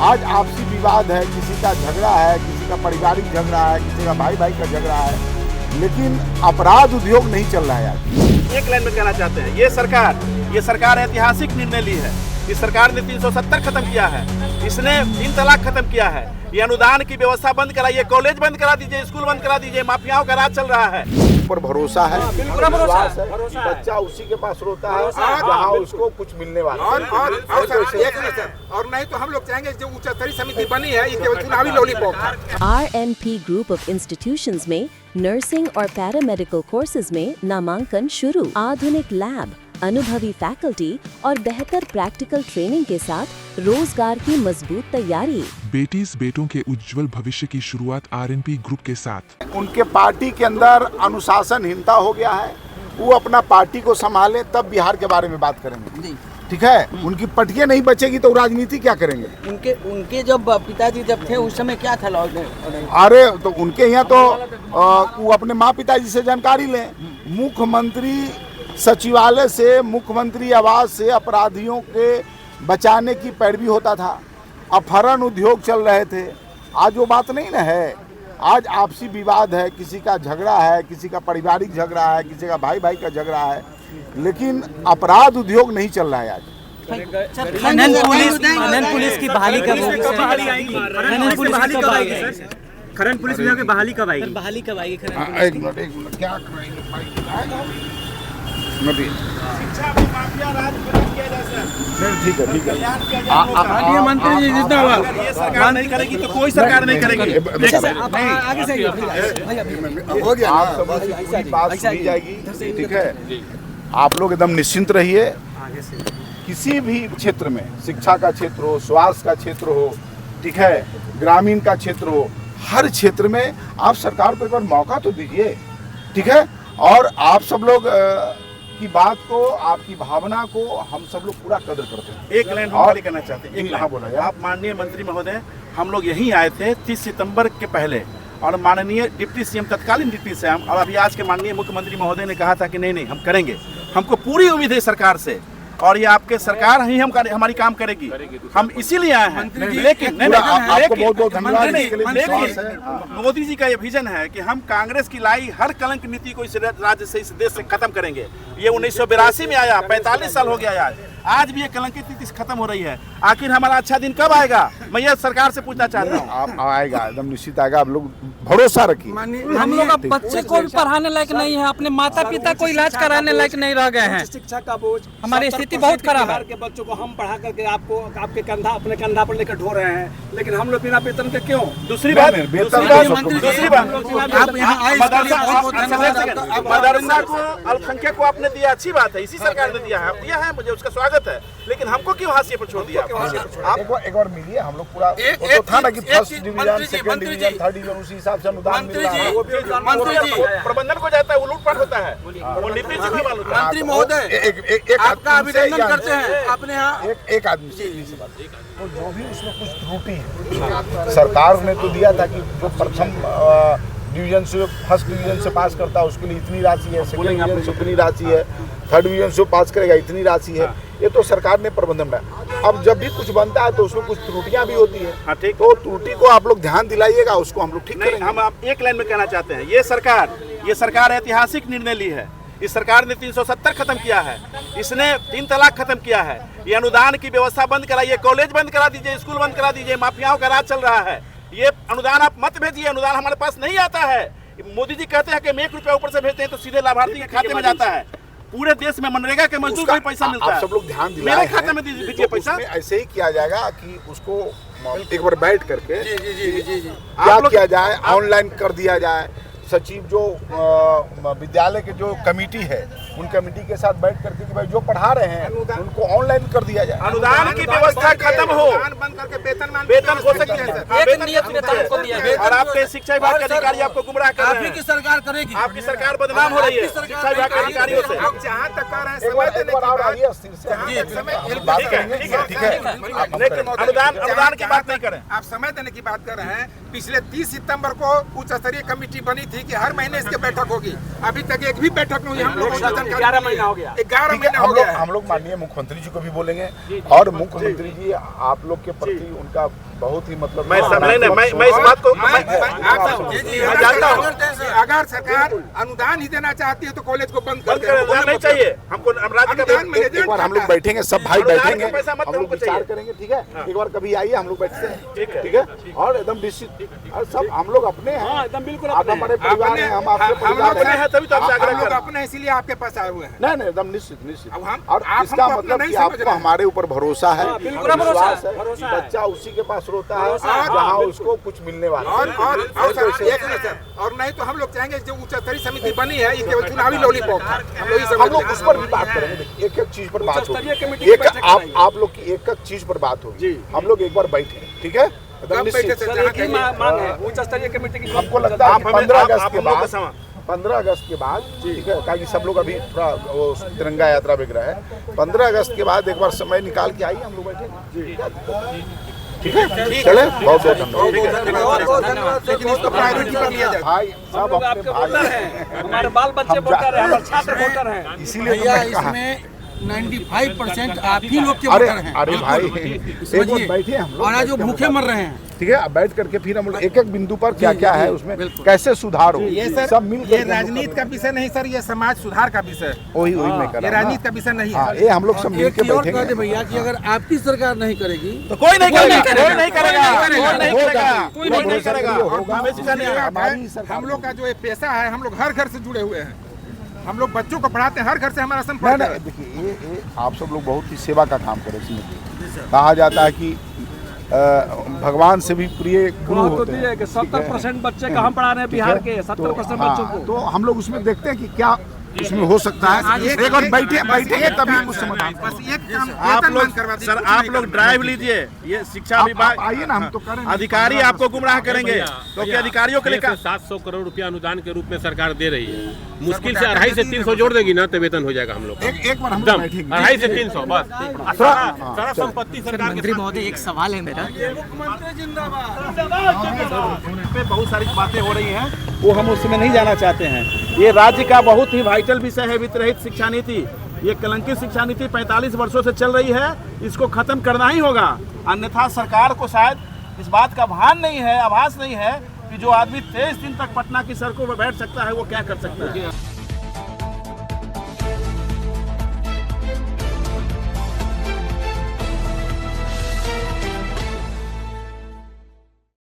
आज आपसी विवाद है, किसी का झगड़ा है, किसी का पारिवारिक झगड़ा है, किसी का भाई भाई का झगड़ा है, लेकिन अपराध उद्योग नहीं चल रहा है आज। एक लाइन में कहना चाहते हैं, ये सरकार ऐतिहासिक निर्णय ली है। इस सरकार ने 370 खत्म किया है, इसने 3 तलाक खत्म किया है, ये अनुदान की व्यवस्था बंद कराइए, कॉलेज बंद करा दीजिए, स्कूल बंद करा दीजिए, माफियाओं का राज चल रहा है। पर भरोसा है, बिल्कुल भरोसा है। बच्चा उसी के पास रोता है जहाँ उसको कुछ मिलने वाला और और नहीं तो हम लोग चाहेंगे जो उच्च स्तरीय समिति बनी है ये केवल चुनावी लॉलीपॉप है। RNP ग्रुप ऑफ इंस्टीट्यूशंस में नर्सिंग और पैरामेडिकल कोर्सेज में नामांकन शुरू। आधुनिक लैब, अनुभवी फैकल्टी और बेहतर प्रैक्टिकल ट्रेनिंग के साथ रोजगार की मजबूत तैयारी। बेटीज बेटों के उज्जवल भविष्य की शुरुआत RNP ग्रुप के साथ। उनके पार्टी के अंदर अनुशासनहीनता हो गया है, वो अपना पार्टी को संभाले तब बिहार के बारे में बात करेंगे। ठीक है, उनकी पटिया नहीं बचेगी तो राजनीति क्या करेंगे। उनके जब पिताजी जब थे उस समय क्या था अरे तो उनके यहाँ तो वो अपने माँ पिताजी से जानकारी लें। मुख्यमंत्री सचिवालय से, मुख्यमंत्री आवास से अपराधियों के बचाने की पैरवी होता था, अपहरण उद्योग चल रहे थे। आज वो बात नहीं ना है। आज आपसी विवाद है, किसी का झगड़ा है, किसी का पारिवारिक झगड़ा है, किसी का भाई भाई का झगड़ा है, लेकिन अपराध उद्योग नहीं चल रहा है आज। खनन पुलिस की बहाली कब होगी? खनन पुलिस विभाग की बहाली कब आएगी? बहाली कब आएगी? एक मिनट क्या शिक्षा में माफिया राज किया जा सकता है। ठीक है माननीय मंत्री जी जितना ये सरकार नहीं करेगी तो कोई सरकार नहीं करेगी। आगे से हो गया, आप सब पूरी बात सुनी जाएगी। ठीक है, आप लोग एकदम निश्चिंत रहिए। किसी भी क्षेत्र में, शिक्षा का क्षेत्र हो, स्वास्थ्य का क्षेत्र हो, ठीक है, ग्रामीण का क्षेत्र हो, हर क्षेत्र में आप सरकार को एक बार मौका तो दीजिए। ठीक है, और आप सब लोग की बात को, आपकी भावना को हम सब लोग पूरा कदर करते हैं। एक लाइन हम करना चाहते हैं। हाँ बोला यार। आप माननीय मंत्री महोदय, हम लोग यहीं आए थे 30 सितंबर के पहले, और माननीय डिप्टी सीएम, तत्कालीन डिप्टी सीएम और अभी आज के माननीय मुख्यमंत्री महोदय ने कहा था कि नहीं हम करेंगे। हमको पूरी उम्मीद है सरकार से, और ये आपके सरकार ही हमारी काम करेगी। हम इसीलिए आए हैं। लेकिन मोदी जी का ये विजन है कि हम कांग्रेस की लाई हर कलंक नीति को इस राज्य से, इस देश से खत्म करेंगे। ये 1982 में आया, 45 साल हो गया आज भी ये कलंकित नीति खत्म हो रही है। आखिर हमारा अच्छा दिन कब आएगा, मैं ये सरकार से पूछना चाहता हूँ। आप आएगा, एकदम निश्चित आएगा। आप लोग भरोसा रखिए। हम लोग अब बच्चे को भी पढ़ाने लायक नहीं है, अपने माता पिता को इलाज कराने लायक नहीं रह गए हैं। शिक्षा का बोझ, हमारी स्थिति बहुत खराब है। के बच्चों को हम पढ़ा करके आपको आपके कंधा, अपने कंधा पर लेकर ढो रहे हैं, लेकिन हम लोग बिना वेतन के क्यों? दूसरी बात, आप यहाँ मदरसा को अल्पसंख्यक को आपने दिया, अच्छी बात है, इसी सरकार ने दिया है, मुझे उसका स्वागत है, लेकिन हमको क्यों हाशिए पर छोड़ दिया? आप एक बार मिलिए, हम लोग पूरा तो था ना कि first division, second division, third division, उसी हिसाब से अनुदान मिल रहा है। प्रबंधन को जाता है, वो लूटपाट होता है, वो लिपि से नहीं मालूम। मंत्री महोदय, आपका अभिनंदन करते हैं। अपने यहाँ एक आदमी से बात, तो जो भी उसमें कुछ त्रुटि है, सरकार ने तो दिया था कि जो प्रथम डिवीजन से, फर्स्ट डिवीजन से पास करता है उसके लिए इतनी राशि है, सेकंड डिवीजन से इतनी राशि है, थर्ड डिवीजन से पास करेगा इतनी राशि है। ये तो सरकार ने प्रबंधन बनाया। अब जब भी कुछ बनता है तो उसमें कुछ त्रुटियां भी होती है। हाँ, ठीक। तो त्रुटि को आप लोग ध्यान दिलाइएगा, उसको हम लोग ठीक करेंगे। हम आप एक लाइन में कहना चाहते हैं, ये सरकार ऐतिहासिक निर्णय ली है। इस सरकार ने 370 खत्म किया है, इसने 3 तलाक खत्म किया है, ये अनुदान की व्यवस्था बंद कराइए, कॉलेज बंद करा दीजिए, स्कूल बंद करा दीजिए, माफियाओं का राज चल रहा है। ये अनुदान आप मत भेजिए, अनुदान हमारे पास नहीं आता है। मोदी जी कहते हैं कि हम 1 रुपया ऊपर से भेजते हैं तो सीधे लाभार्थी के खाते में जाता है। पूरे देश में मनरेगा के मजदूर को पैसा मिलता है। आप सब लोग ध्यान दिलाएं, मेरे खाते में दीजिए पैसा। ऐसे ही किया जाएगा कि उसको एक बार बैठ करके क्या किया जाए, ऑनलाइन कर दिया जाए। सचिव जो विद्यालय के जो कमेटी है, उन कमेटी के साथ बैठ करके कि भाई जो पढ़ा रहे हैं उनको ऑनलाइन कर दिया जाए। अनुदान की व्यवस्था खत्म हो, बंद करके वेतन हो सकती है। और आपके शिक्षा विभाग के अधिकारी आपको गुमराह कर रहे हैं। सरकार करेगी, आपकी सरकार बदनाम हो रही है शिक्षा विभाग के अधिकारियों से। हम जहाँ तक कर रहे हैं अनुदान की बात नहीं करें। आप समय देने की बात कर रहे हैं। पिछले 30 सितंबर को उच्च स्तरीय कमेटी बनी थी कि हर महीने इसकी बैठक होगी, अभी तक एक भी बैठक नहीं हुई। हम लोग 11 महीना हो गया। 11 ठीक है, महीना हो गया है। हम लोग माननीय मुख्यमंत्री जी को भी बोलेंगे और मुख्यमंत्री जी आप लोग के प्रति उनका बहुत ही मतलब मैं इस बात को मैं जानता हूँ। अगर सरकार अनुदान ही देना चाहती है तो कॉलेज को बंद कर देना नहीं चाहिए हमको। राज्य का एक बार हम लोग बैठेंगे, सब भाई अनुदान का बैठेंगे, पैसा मत हम लोग हमको विचार चाहिए। करेंगे, ठीक है। एक बार कभी आइए, हम लोग बैठते हैं, ठीक है। और एकदम निश्चित, और सब हम लोग अपने हैं, एकदम बिल्कुल आप हमारे परिवार हैं, हम आपके परिवार अपने हैं, हैं, तभी तो आपसे आग्रह हम लोग कर रहे हैं। अपने इसलिए आपके पास आए हुए हैं। नहीं नहीं एकदम निश्चित। अब हम- और आप इसका हमको मतलब अपना कि नहीं समझ आपको रहे हैं। हमारे ऊपर भरोसा है, बिल्कुल भरोसा है, विश्वास है। बच्चा उसी के पास रोता है भरोसा है। जहाँ उसको कुछ मिलने वाला है। और सर, एक मिनट सर, और नहीं तो हम लोग चाहेंगे जो उच्च स्तरीय समिति बनी है ये केवल चुनावी लॉलीपॉप है। हम लोग हम लोग उस पर भी बात करेंगे, देखिए, एक एक चीज पर बात स्तरीय कमेटी होगी, की एक बैठक आप लोग की एक एक चीज पर बात होगी। हम लोग एक बार बैठे, ठीक है, एकदम कब बैठे निश्चित। थे? सर, एक ही मांग है उच्च स्तरीय कमेटी की। हमको लगता है कि 15 अगस्त के हम लोग का बाद, समय 15 अगस्त के बाद, ठीक है, ताकि सब लोग अभी थोड़ा वो तिरंगा यात्रा वगैरह है, 15 अगस्त के बाद एक बार समय निकाल के आइए, हम लोग बैठेंगे, ठीक है। चले, बहुत बहुत धन्यवाद। लेकिन इसको प्रायोरिटी पर लिया जाए। भाई सब लोग अपने आपके भाई वोटर हैं, हमारे बाल बच्चे वोटर हैं, हमारे छात्र वोटर हैं। इसीलिए तो भैया मैं कहा। इसमें 95% आप ही लोग के अरे वोटर हैं। अरे भाई एक बार बैठे हम लोग, और आज जो बैठ के भूखे हम मर रहे हैं, ठीक है, अब बैठ करके फिर हम लोग एक एक बिंदु पर क्या क्या है उसमें कैसे सुधार हो, ये सर, सब मिल ये राजनीति का विषय नहीं सर, ये समाज सुधार का विषय है। वही मैं कर ये रहा हूँ राजनीति का विषय नहीं हाँ, है। ये हम लोग सब मिल एक के चीज और कह बैठेंगे। दे भैया कि अगर आपकी सरकार नहीं करेगी तो कोई नहीं करेगा, कोई नहीं करेगा, कोई नहीं कोई नहीं होगा, करेगा, कोई कोई नहीं नहीं करेगा। होगा। हमें सिखाने आया। हमारी सरकार हम लोग का जो ये पेशा है, हम लोग हर घर से जुड़े हुए हैं। हम लोग बच्चों को पढ़ाते हैं, हर घर से हमारा नहीं संपर्क नहीं है। देखिए, ये आप सब लोग बहुत ही सेवा का काम करें इसमें। कहा जाता है कि भगवान से भी प्रिय गुरु वहाँ तो होते दिए हैं, कि ठीक है? 70% बच्चे का हम पढ़ा रहे हैं बिहार के, 70% बच्चों को। तो हम लोग उसमें देखते हैं कि क्या उसमें हो सकता है। एक बार बैठेंगे तभी कुछ समाधान बस एक काम आप वेतन लोग बंद करवा दीजिए, सर कुछ आप नहीं लोग करना। ड्राइव लीजिए, ये शिक्षा आप विभाग आइए ना, हम तो करेंगे। अधिकारी आपको गुमराह करेंगे, क्योंकि अधिकारियों के लिए 700 करोड़ रुपया अनुदान के रूप में सरकार दे रही है। मुश्किल से 250 से 300 जोड़ देगी ना तो वेतन हो जाएगा हम लोग का। एक बार हम लोग एकदम बैठेंगे। 250 से 300 बस। सारा संपत्ति सरकार के महोदय एक सवाल है मेरा। पे बहुत सारी बातें हो रही हैं, वो हम उसमें नहीं जाना चाहते हैं। ये राज्य का बहुत ही वाइटल विषय है, वित्त रहित शिक्षा नीति। ये कलंकित शिक्षा नीति 45 वर्षों से चल रही है, इसको खत्म करना ही होगा, अन्यथा सरकार को शायद इस बात का भान नहीं है, आभास नहीं है कि जो आदमी 23 दिन तक पटना की सड़कों पर बैठ सकता है वो क्या कर सकता है।